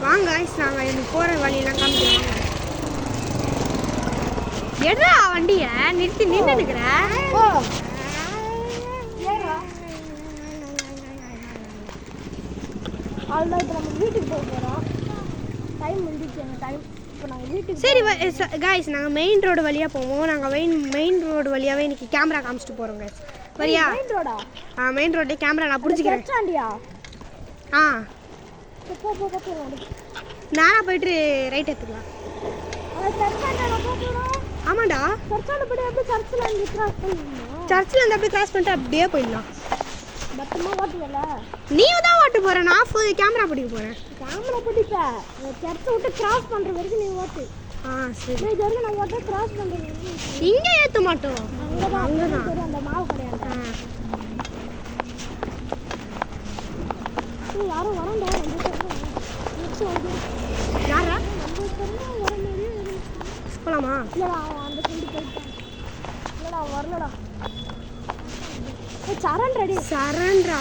வாங்க guys, நாங்கள் எனக்கு போகிற வழியெல்லாம் காமிக்கிறோம். எடுறா வண்டியை நிறுத்தி நின்று இருக்கிற. அவ்வளோதான். இப்போ நம்ம வீட்டுக்கு போக போகிறோம். டைம் முடிஞ்சிச்சு எங்கள் டைம். இப்போ நாங்கள் வீட்டுக்கு சரி guys, நாங்கள் மெயின் ரோடு வழியாக போவோம். நாங்கள் மெயின் ரோடு வழியாகவே இன்னைக்கு கேமரா காமிச்சிட்டு போகிறோம் guys. சரியா? மெயின் ரோடா? மெயின் ரோட்லேயே கேமரா நான் பிடிச்சிக்கிறேன். சாண்டியா? நானா போயிட்டு ரைட் எடுத்துக்கலாம். ஆமாண்டா, சர்ச்சில் வந்து அப்படியே கிராஸ் பண்ணிட்டு அப்படியே போயிடலாம். நீயும் தான் ஓட்டு போற, நான் கேமரா பிடிக்க போறேன். கேமரா பிடிப்பேன், சர்ச்சை விட்டு கிராஸ் பண்ற வரைக்கும் நீ ஓட்டு. சரி. இது வரைக்கும் நான் ஓட்ட கிராஸ் பண்றது இங்க ஏத்த மாட்டோம். அங்கதான் அந்த மாவு கிடையாது. யாரும் வரண்டா. யாரா போலாமா? இல்லடா, அந்த சைடு போயிட்டான். இல்லடா வரலடா. சரண் ரெடி. சரண்ரா